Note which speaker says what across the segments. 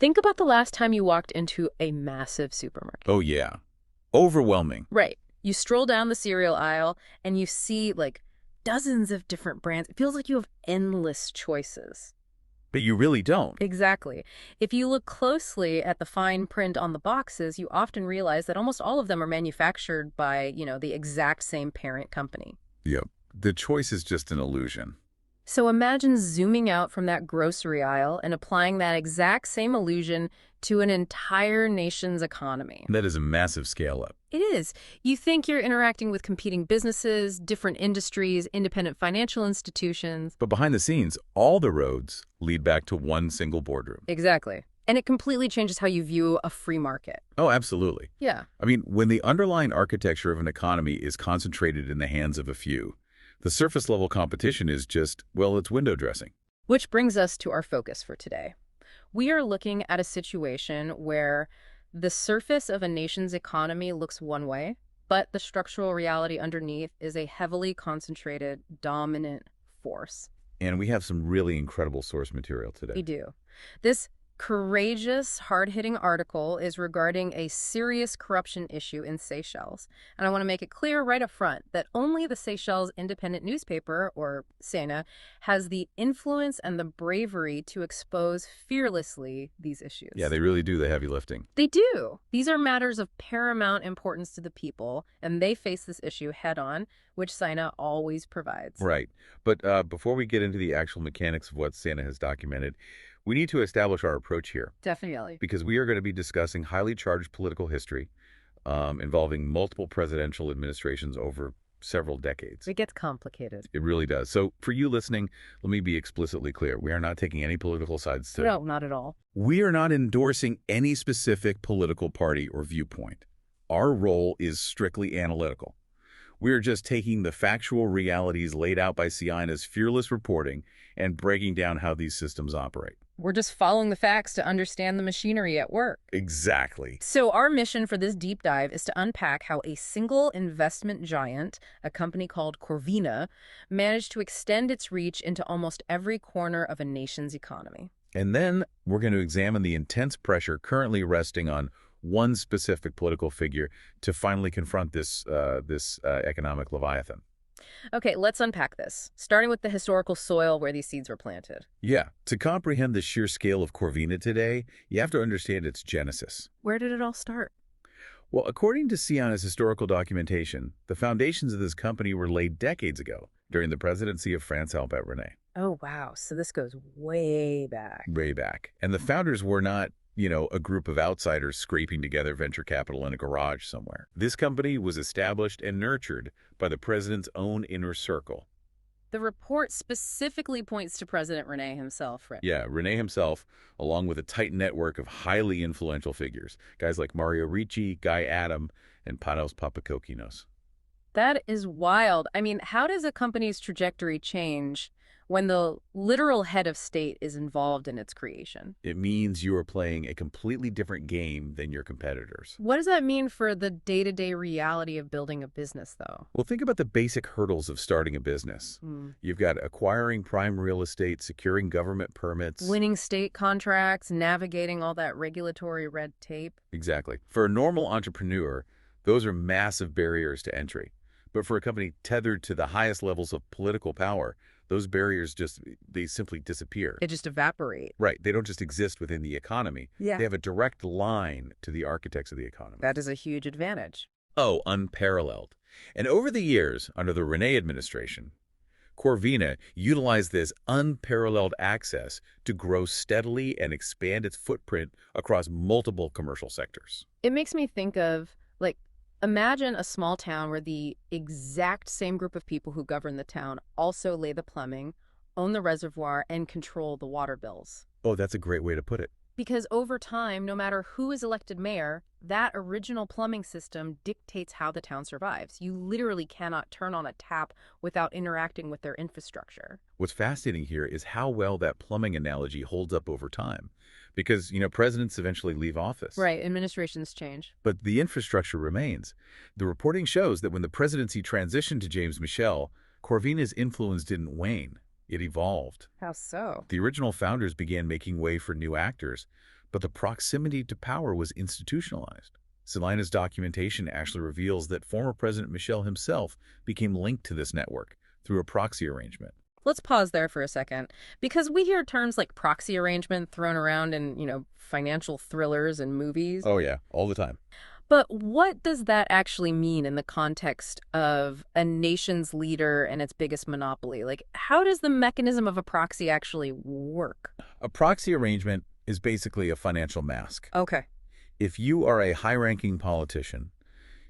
Speaker 1: Think about the last time you walked into a massive supermarket.
Speaker 2: Oh, yeah. Overwhelming.
Speaker 1: Right. You stroll down the cereal aisle and you see like dozens of different brands. It feels like you have endless choices.
Speaker 2: But you really don't.
Speaker 1: Exactly. If you look closely at the fine print on the boxes, you often realize that almost all of them are manufactured by, the exact same parent company.
Speaker 2: Yep. The choice is just an illusion.
Speaker 1: So imagine zooming out from that grocery aisle and applying that exact same illusion to an entire nation's economy.
Speaker 2: That is a massive scale up.
Speaker 1: It is. You think you're interacting with competing businesses, different industries, independent financial institutions.
Speaker 2: But behind the scenes, all the roads lead back to one single boardroom.
Speaker 1: Exactly. And it completely changes how you view a free market.
Speaker 2: Oh, absolutely.
Speaker 1: Yeah.
Speaker 2: I mean, when the underlying architecture of an economy is concentrated in the hands of a few, the surface-level competition is just, well, it's window dressing.
Speaker 1: Which brings us to our focus for today. We are looking at a situation where the surface of a nation's economy looks one way, but the structural reality underneath is a heavily concentrated, dominant force.
Speaker 2: And we have some really incredible source material today.
Speaker 1: We do. This courageous, hard-hitting article is regarding a serious corruption issue in Seychelles. And I want to make it clear right up front that only the Seychelles Independent Newspaper, or SENA, has the influence and the bravery to expose fearlessly these issues.
Speaker 2: Yeah, they really do the heavy lifting.
Speaker 1: They do. These are matters of paramount importance to the people, and they face this issue head-on, which SENA always provides.
Speaker 2: Right. But before we get into the actual mechanics of what SENA has documented, we need to establish our approach here.
Speaker 1: Definitely.
Speaker 2: Because we are going to be discussing highly charged political history involving multiple presidential administrations over several decades.
Speaker 1: It gets complicated.
Speaker 2: It really does. So for you listening, let me be explicitly clear. We are not taking any political sides today.
Speaker 1: No, not at all.
Speaker 2: We are not endorsing any specific political party or viewpoint. Our role is strictly analytical. We are just taking the factual realities laid out by SENA's fearless reporting and breaking down how these systems operate.
Speaker 1: We're just following the facts to understand the machinery at work.
Speaker 2: Exactly.
Speaker 1: So our mission for this deep dive is to unpack how a single investment giant, a company called Corvina, managed to extend its reach into almost every corner of a nation's economy.
Speaker 2: And then we're going to examine the intense pressure currently resting on one specific political figure to finally confront this economic leviathan.
Speaker 1: Okay, let's unpack this, starting with the historical soil where these seeds were planted.
Speaker 2: Yeah, to comprehend the sheer scale of Corvina today, you have to understand its genesis.
Speaker 1: Where did it all start?
Speaker 2: Well, according to SENA's historical documentation, the foundations of this company were laid decades ago during the presidency of France Albert René.
Speaker 1: Oh, wow. So this goes way back.
Speaker 2: Way back. And the founders were not, a group of outsiders scraping together venture capital in a garage somewhere. This company was established and nurtured by the president's own inner circle.
Speaker 1: The report specifically points to President René himself, right?
Speaker 2: Yeah, René himself, along with a tight network of highly influential figures, guys like Mario Ricci, Guy Adam, and Panos Papakokinos.
Speaker 1: That is wild. I mean, how does a company's trajectory change when the literal head of state is involved in its creation?
Speaker 2: It means you are playing a completely different game than your competitors.
Speaker 1: What does that mean for the day-to-day reality of building a business, though?
Speaker 2: Well, think about the basic hurdles of starting a business. You've got acquiring prime real estate, securing government permits.
Speaker 1: Winning state contracts, navigating all that regulatory red tape.
Speaker 2: Exactly. For a normal entrepreneur, those are massive barriers to entry. But for a company tethered to the highest levels of political power, those barriers they simply disappear.
Speaker 1: They just evaporate.
Speaker 2: Right. They don't just exist within the economy.
Speaker 1: Yeah.
Speaker 2: They have a direct line to the architects of the economy.
Speaker 1: That is a huge advantage.
Speaker 2: Oh, unparalleled. And over the years, under the René administration, Corvina utilized this unparalleled access to grow steadily and expand its footprint across multiple commercial sectors.
Speaker 1: It makes me think of, imagine a small town where the exact same group of people who govern the town also lay the plumbing, own the reservoir, and control the water bills.
Speaker 2: Oh, that's a great way to put it.
Speaker 1: Because over time, no matter who is elected mayor, that original plumbing system dictates how the town survives. You literally cannot turn on a tap without interacting with their infrastructure.
Speaker 2: What's fascinating here is how well that plumbing analogy holds up over time. Because, presidents eventually leave office.
Speaker 1: Right, administrations change.
Speaker 2: But the infrastructure remains. The reporting shows that when the presidency transitioned to James Michel, Corvina's influence didn't wane. It evolved.
Speaker 1: How so?
Speaker 2: The original founders began making way for new actors, but the proximity to power was institutionalized. Selena's documentation actually reveals that former President Michel himself became linked to this network through a proxy arrangement.
Speaker 1: Let's pause there for a second, because we hear terms like proxy arrangement thrown around in, financial thrillers and movies.
Speaker 2: Oh yeah, all the time.
Speaker 1: But what does that actually mean in the context of a nation's leader and its biggest monopoly? Like, how does the mechanism of a proxy actually work?
Speaker 2: A proxy arrangement is basically a financial mask.
Speaker 1: Okay.
Speaker 2: If you are a high-ranking politician,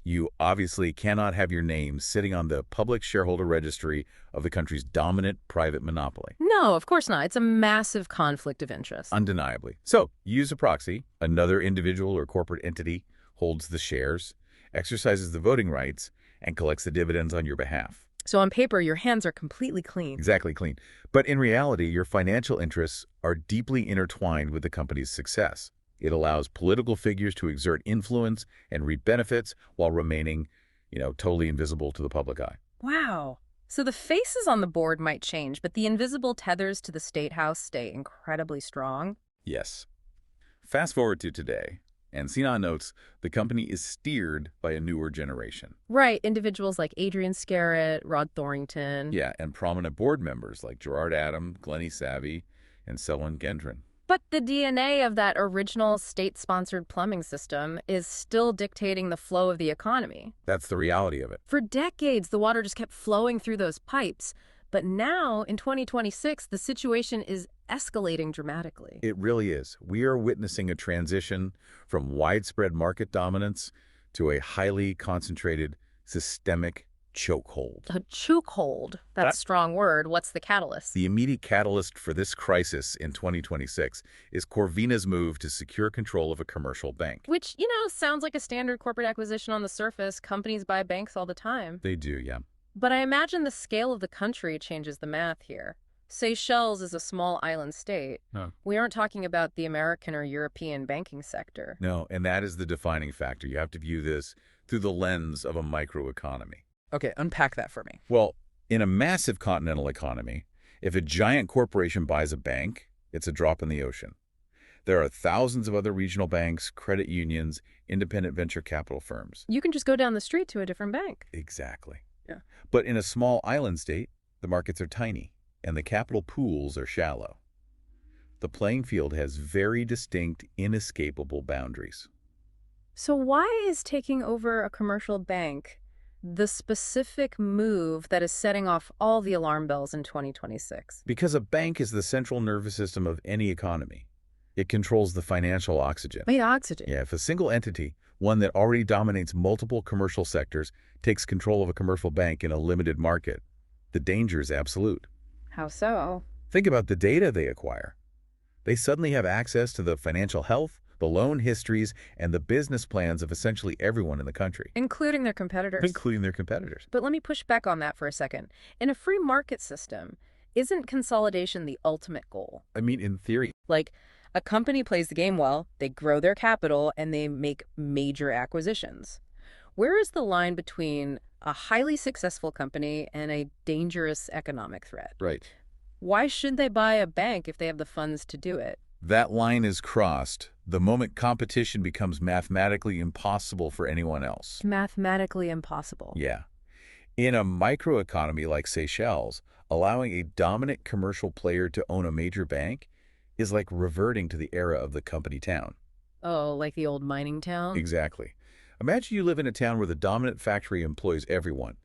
Speaker 2: you obviously cannot have your name sitting on the public shareholder registry of the country's dominant private monopoly.
Speaker 1: No, of course not. It's a massive conflict of interest.
Speaker 2: Undeniably. So, you use a proxy, another individual or corporate entity holds the shares, exercises the voting rights, and collects the dividends on your behalf.
Speaker 1: So on paper, your hands are completely clean.
Speaker 2: Exactly clean. But in reality, your financial interests are deeply intertwined with the company's success. It allows political figures to exert influence and reap benefits while remaining, totally invisible to the public eye.
Speaker 1: Wow. So the faces on the board might change, but the invisible tethers to the state house stay incredibly strong.
Speaker 2: Yes. Fast forward to today, and Sinan notes the company is steered by a newer generation.
Speaker 1: Right. Individuals like Adrian Scarrett, Rod Thorrington.
Speaker 2: Yeah, and prominent board members like Gerard Adam, Glennie Savvy, and Selwyn Gendron.
Speaker 1: But the DNA of that original state-sponsored plumbing system is still dictating the flow of the economy.
Speaker 2: That's the reality of it.
Speaker 1: For decades, the water just kept flowing through those pipes. But now, in 2026, the situation is escalating dramatically.
Speaker 2: It really is. We are witnessing a transition from widespread market dominance to a highly concentrated systemic chokehold.
Speaker 1: A chokehold. That's a strong word. What's the catalyst?
Speaker 2: The immediate catalyst for this crisis in 2026 is Corvina's move to secure control of a commercial bank.
Speaker 1: Which, sounds like a standard corporate acquisition on the surface. Companies buy banks all the time.
Speaker 2: They do, yeah.
Speaker 1: But I imagine the scale of the country changes the math here. Seychelles is a small island state.
Speaker 2: No.
Speaker 1: We aren't talking about the American or European banking sector.
Speaker 2: No, and that is the defining factor. You have to view this through the lens of a microeconomy.
Speaker 3: Okay, unpack that for me.
Speaker 2: Well, in a massive continental economy, if a giant corporation buys a bank, it's a drop in the ocean. There are thousands of other regional banks, credit unions, independent venture capital firms.
Speaker 1: You can just go down the street to a different bank.
Speaker 2: Exactly.
Speaker 3: Yeah.
Speaker 2: But in a small island state, the markets are tiny, and the capital pools are shallow. The playing field has very distinct, inescapable boundaries.
Speaker 1: So why is taking over a commercial bank the specific move that is setting off all the alarm bells in 2026?
Speaker 2: Because a bank is the central nervous system of any economy. It controls the financial oxygen.
Speaker 1: Wait, oxygen?
Speaker 2: Yeah, if a single entity, one that already dominates multiple commercial sectors, takes control of a commercial bank in a limited market, the danger is absolute.
Speaker 1: How so?
Speaker 2: Think about the data they acquire. They suddenly have access to the financial health, the loan histories, and the business plans of essentially everyone in the country.
Speaker 1: Including their competitors.
Speaker 2: Including their competitors.
Speaker 1: But let me push back on that for a second. In a free market system, isn't consolidation the ultimate goal?
Speaker 2: I mean, in theory.
Speaker 1: Like, a company plays the game well, they grow their capital, and they make major acquisitions. Where is the line between a highly successful company and a dangerous economic threat?
Speaker 2: Right.
Speaker 1: Why should they buy a bank if they have the funds to do it?
Speaker 2: That line is crossed the moment competition becomes mathematically impossible for anyone else.
Speaker 1: Mathematically impossible.
Speaker 2: Yeah. In a microeconomy like Seychelles, allowing a dominant commercial player to own a major bank is like reverting to the era of the company town.
Speaker 1: Oh, like the old mining town?
Speaker 2: Exactly. Imagine you live in a town where the dominant factory employs everyone,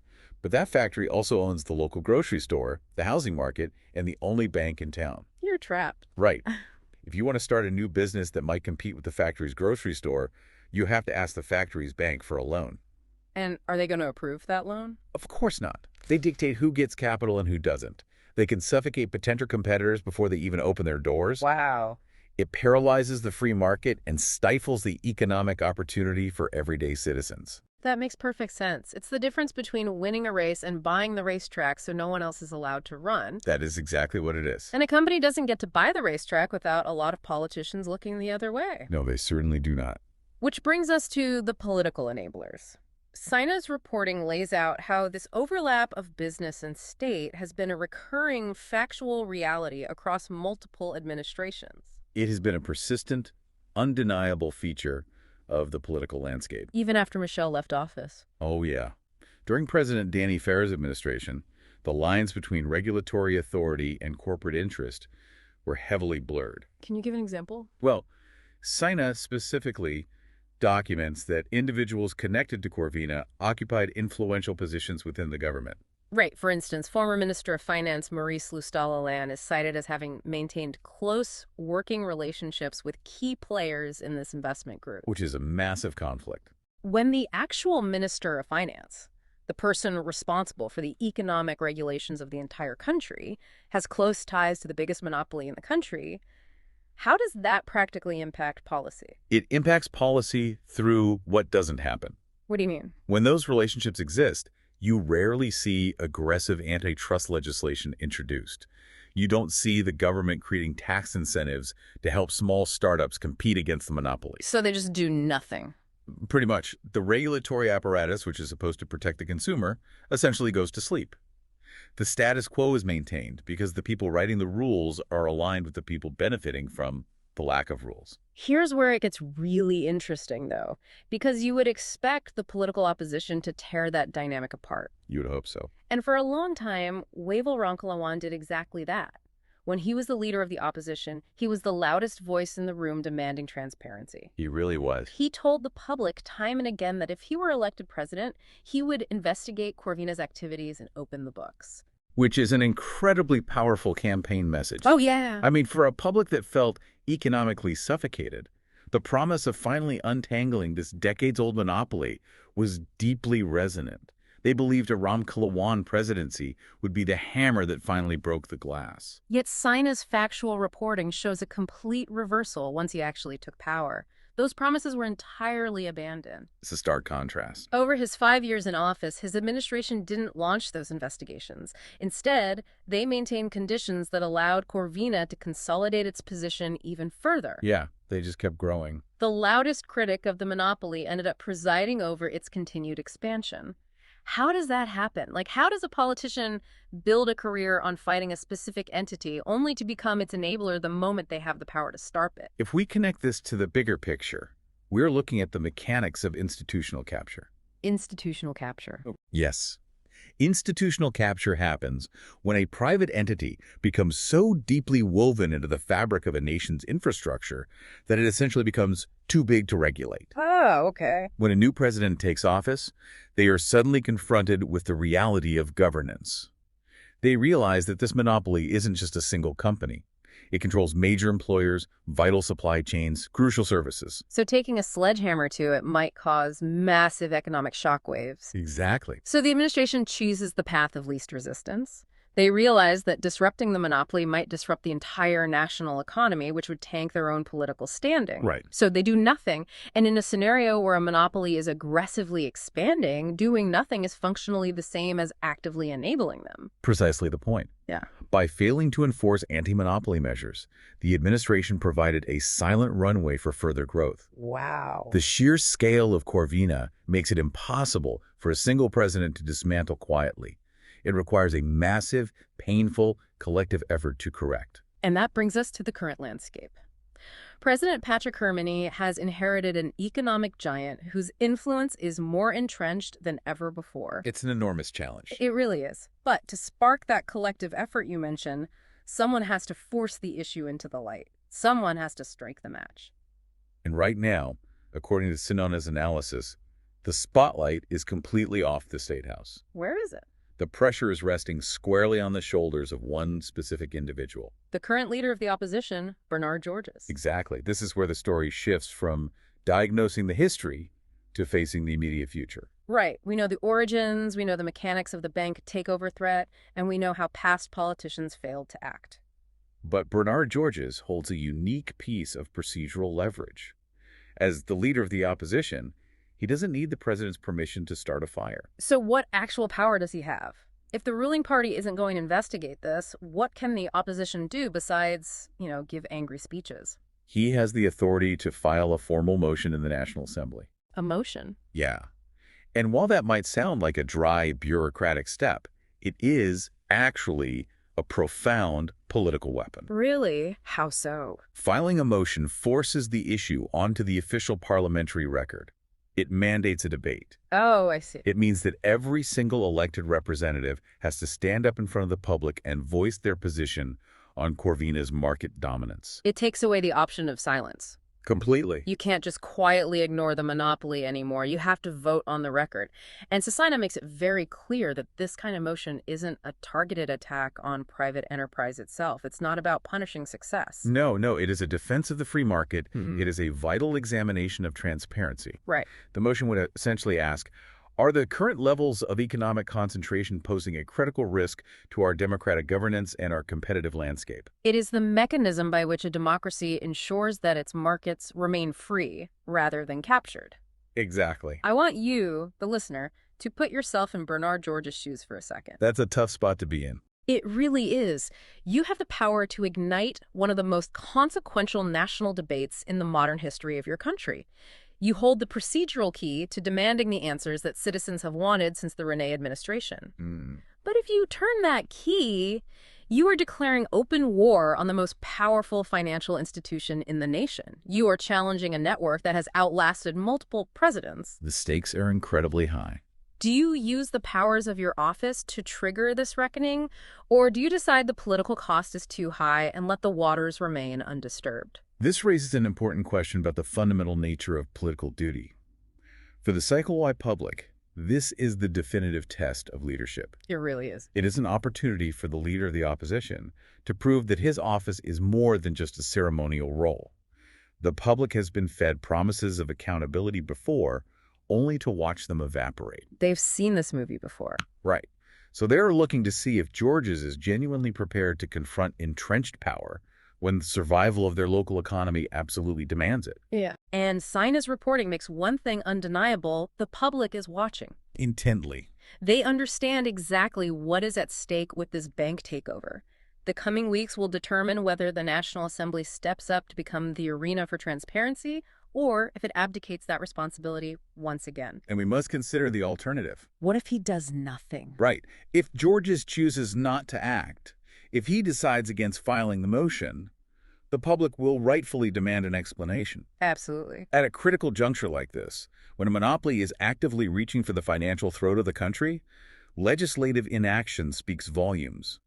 Speaker 2: but that factory also owns the local grocery store, the housing market, and the only bank in town.
Speaker 1: You're trapped.
Speaker 2: Right. If you want to start a new business that might compete with the factory's grocery store, you have to ask the factory's bank for a loan.
Speaker 1: And are they going to approve that loan?
Speaker 2: Of course not. They dictate who gets capital and who doesn't. They can suffocate potential competitors before they even open their doors.
Speaker 3: Wow.
Speaker 2: It paralyzes the free market and stifles the economic opportunity for everyday citizens.
Speaker 1: That makes perfect sense. It's the difference between winning a race and buying the racetrack so no one else is allowed to run.
Speaker 2: That is exactly what it is.
Speaker 1: And a company doesn't get to buy the racetrack without a lot of politicians looking the other way.
Speaker 2: No, they certainly do not.
Speaker 1: Which brings us to the political enablers. Sina's reporting lays out how this overlap of business and state has been a recurring factual reality across multiple administrations.
Speaker 2: It has been a persistent, undeniable feature of the political landscape.
Speaker 1: Even after Michelle left office.
Speaker 2: Oh, yeah. During President Danny Ferr's administration, the lines between regulatory authority and corporate interest were heavily blurred.
Speaker 1: Can you give an example?
Speaker 2: Well, SINA specifically documents that individuals connected to Corvina occupied influential positions within the government.
Speaker 1: Right. For instance, former Minister of Finance Maurice Loustalat is cited as having maintained close working relationships with key players in this investment group.
Speaker 2: Which is a massive conflict.
Speaker 1: When the actual Minister of Finance, the person responsible for the economic regulations of the entire country, has close ties to the biggest monopoly in the country, how does that practically impact policy?
Speaker 2: It impacts policy through what doesn't happen.
Speaker 1: What do you mean?
Speaker 2: When those relationships exist, you rarely see aggressive antitrust legislation introduced. You don't see the government creating tax incentives to help small startups compete against the monopoly.
Speaker 1: So they just do nothing.
Speaker 2: Pretty much. The regulatory apparatus, which is supposed to protect the consumer, essentially goes to sleep. The status quo is maintained because the people writing the rules are aligned with the people benefiting from the lack of rules.
Speaker 1: Here's where it gets really interesting, though, because you would expect the political opposition to tear that dynamic apart.
Speaker 2: You would hope so.
Speaker 1: And for a long time, Wavel Ronkalalawan did exactly that. When he was the leader of the opposition, he was the loudest voice in the room demanding transparency.
Speaker 2: He really was.
Speaker 1: He told the public time and again that if he were elected president, he would investigate Corvina's activities and open the books.
Speaker 2: Which is an incredibly powerful campaign message.
Speaker 1: Oh, yeah.
Speaker 2: I mean, for a public that felt economically suffocated, the promise of finally untangling this decades-old monopoly was deeply resonant. They believed a Ronkalalawan presidency would be the hammer that finally broke the glass.
Speaker 1: Yet SINA's factual reporting shows a complete reversal once he actually took power. Those promises were entirely abandoned.
Speaker 2: It's a stark contrast.
Speaker 1: Over his 5 years in office, his administration didn't launch those investigations. Instead, they maintained conditions that allowed Corvina to consolidate its position even further.
Speaker 2: Yeah, they just kept growing.
Speaker 1: The loudest critic of the monopoly ended up presiding over its continued expansion. How does that happen? Like, how does a politician build a career on fighting a specific entity only to become its enabler the moment they have the power to start it?
Speaker 2: If we connect this to the bigger picture, we're looking at the mechanics of institutional capture.
Speaker 1: Institutional capture.
Speaker 2: Yes. Institutional capture happens when a private entity becomes so deeply woven into the fabric of a nation's infrastructure that it essentially becomes too big to regulate.
Speaker 1: Oh, okay.
Speaker 2: When a new president takes office, they are suddenly confronted with the reality of governance. They realize that this monopoly isn't just a single company. It controls major employers, vital supply chains, crucial services.
Speaker 1: So taking a sledgehammer to it might cause massive economic shockwaves.
Speaker 2: Exactly.
Speaker 1: So the administration chooses the path of least resistance. They realize that disrupting the monopoly might disrupt the entire national economy, which would tank their own political standing.
Speaker 2: Right.
Speaker 1: So they do nothing. And in a scenario where a monopoly is aggressively expanding, doing nothing is functionally the same as actively enabling them.
Speaker 2: Precisely the point.
Speaker 1: Yeah.
Speaker 2: By failing to enforce anti-monopoly measures, the administration provided a silent runway for further growth.
Speaker 1: Wow.
Speaker 2: The sheer scale of Corvina makes it impossible for a single president to dismantle quietly. It requires a massive, painful, collective effort to correct.
Speaker 1: And that brings us to the current landscape. President Patrick Hermany has inherited an economic giant whose influence is more entrenched than ever before.
Speaker 2: It's an enormous challenge.
Speaker 1: It really is. But to spark that collective effort you mentioned, someone has to force the issue into the light. Someone has to strike the match.
Speaker 2: And right now, according to Sinona's analysis, the spotlight is completely off the State House.
Speaker 1: Where is it?
Speaker 2: The pressure is resting squarely on the shoulders of one specific individual.
Speaker 1: The current leader of the opposition, Bernard Georges.
Speaker 2: Exactly. This is where the story shifts from diagnosing the history to facing the immediate future.
Speaker 1: Right. We know the origins, we know the mechanics of the bank takeover threat, and we know how past politicians failed to act.
Speaker 2: But Bernard Georges holds a unique piece of procedural leverage. As the leader of the opposition, he doesn't need the president's permission to start a fire.
Speaker 1: So what actual power does he have? If the ruling party isn't going to investigate this, what can the opposition do besides, give angry speeches?
Speaker 2: He has the authority to file a formal motion in the National Assembly.
Speaker 1: A motion?
Speaker 2: Yeah. And while that might sound like a dry, bureaucratic step, it is actually a profound political weapon.
Speaker 1: Really? How so?
Speaker 2: Filing a motion forces the issue onto the official parliamentary record. It mandates a debate.
Speaker 1: Oh, I see.
Speaker 2: It means that every single elected representative has to stand up in front of the public and voice their position on Corvina's market dominance.
Speaker 1: It takes away the option of silence.
Speaker 2: Completely.
Speaker 1: You can't just quietly ignore the monopoly anymore. You have to vote on the record. And Seychelles makes it very clear that this kind of motion isn't a targeted attack on private enterprise itself. It's not about punishing success.
Speaker 2: No, it is a defense of the free market. It is a vital examination of transparency.
Speaker 1: Right.
Speaker 2: The motion would essentially ask, are the current levels of economic concentration posing a critical risk to our democratic governance and our competitive landscape?
Speaker 1: It is the mechanism by which a democracy ensures that its markets remain free rather than captured.
Speaker 2: Exactly.
Speaker 1: I want you, the listener, to put yourself in Bernard George's shoes for a second.
Speaker 2: That's a tough spot to be in.
Speaker 1: It really is. You have the power to ignite one of the most consequential national debates in the modern history of your country. You hold the procedural key to demanding the answers that citizens have wanted since the Rene administration. But if you turn that key, you are declaring open war on the most powerful financial institution in the nation. You are challenging a network that has outlasted multiple presidents.
Speaker 2: The stakes are incredibly high.
Speaker 1: Do you use the powers of your office to trigger this reckoning, or do you decide the political cost is too high and let the waters remain undisturbed?
Speaker 2: This raises an important question about the fundamental nature of political duty. For the cycle-wide public, this is the definitive test of leadership.
Speaker 1: It really is.
Speaker 2: It is an opportunity for the leader of the opposition to prove that his office is more than just a ceremonial role. The public has been fed promises of accountability before, only to watch them evaporate.
Speaker 1: They've seen this movie before.
Speaker 2: Right. So they're looking to see if George's is genuinely prepared to confront entrenched power when the survival of their local economy absolutely demands it.
Speaker 1: Yeah. And Sina's reporting makes one thing undeniable: the public is watching.
Speaker 2: Intently.
Speaker 1: They understand exactly what is at stake with this bank takeover. The coming weeks will determine whether the National Assembly steps up to become the arena for transparency, or if it abdicates that responsibility once again.
Speaker 2: And we must consider the alternative.
Speaker 1: What if he does nothing?
Speaker 2: Right. If George's chooses not to act, if he decides against filing the motion, the public will rightfully demand an explanation.
Speaker 1: Absolutely.
Speaker 2: At a critical juncture like this, when a monopoly is actively reaching for the financial throat of the country, legislative inaction speaks volumes.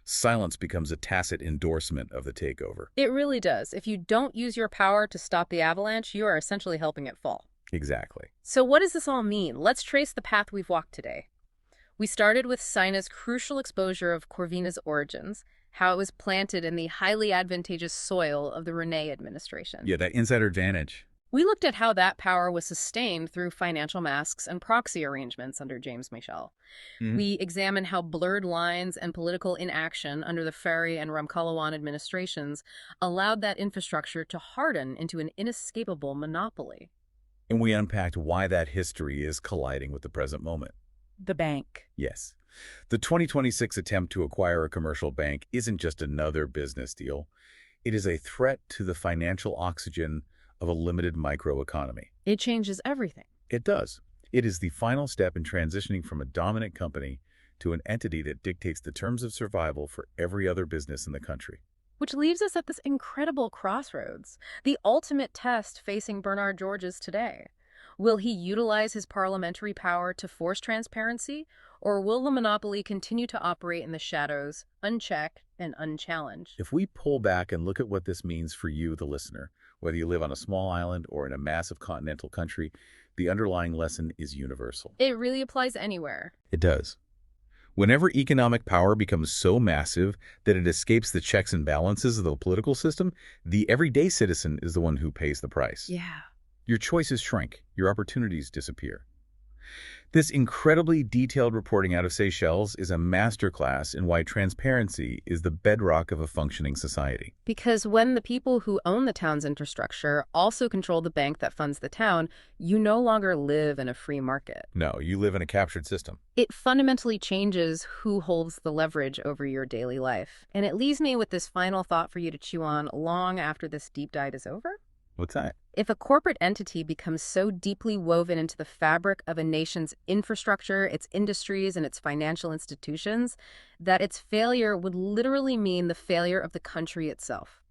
Speaker 2: Silence becomes a tacit endorsement of the takeover.
Speaker 1: It really does. If you don't use your power to stop the avalanche, you are essentially helping it fall.
Speaker 2: Exactly.
Speaker 1: So what does this all mean? Let's trace the path we've walked today. We started with Sina's crucial exposure of Corvina's origins, how it was planted in the highly advantageous soil of the Rene administration.
Speaker 2: Yeah, that insider advantage.
Speaker 1: We looked at how that power was sustained through financial masks and proxy arrangements under James Michel. We examined how blurred lines and political inaction under the Ferry and Ramkalawan administrations allowed that infrastructure to harden into an inescapable monopoly.
Speaker 2: And we unpacked why that history is colliding with the present moment.
Speaker 1: The bank.
Speaker 2: Yes. The 2026 attempt to acquire a commercial bank isn't just another business deal. It is a threat to the financial oxygen of a limited microeconomy.
Speaker 1: It changes everything.
Speaker 2: It does. It is the final step in transitioning from a dominant company to an entity that dictates the terms of survival for every other business in the country.
Speaker 1: Which leaves us at this incredible crossroads, the ultimate test facing Bernard George's today. Will he utilize his parliamentary power to force transparency, or will the monopoly continue to operate in the shadows, unchecked and unchallenged?
Speaker 2: If we pull back and look at what this means for you, the listener, whether you live on a small island or in a massive continental country, the underlying lesson is universal.
Speaker 1: It really applies anywhere.
Speaker 2: It does. Whenever economic power becomes so massive that it escapes the checks and balances of the political system, the everyday citizen is the one who pays the price.
Speaker 1: Yeah.
Speaker 2: Your choices shrink, your opportunities disappear. This incredibly detailed reporting out of Seychelles is a masterclass in why transparency is the bedrock of a functioning society.
Speaker 1: Because when the people who own the town's infrastructure also control the bank that funds the town, you no longer live in a free market.
Speaker 2: No, you live in a captured system.
Speaker 1: It fundamentally changes who holds the leverage over your daily life. And it leaves me with this final thought for you to chew on long after this deep dive is over.
Speaker 2: What's that?
Speaker 1: If a corporate entity becomes so deeply woven into the fabric of a nation's infrastructure, its industries, and its financial institutions, that its failure would literally mean the failure of the country itself.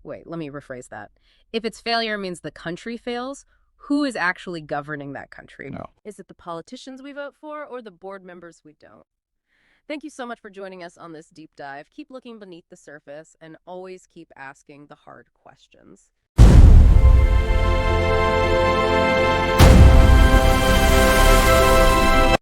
Speaker 1: Wait, let me rephrase that. If its failure means the country fails, who is actually governing that country?
Speaker 2: No.
Speaker 1: Is it the politicians we vote for or the board members we don't? Thank you so much for joining us on this deep dive. Keep looking beneath the surface and always keep asking the hard questions.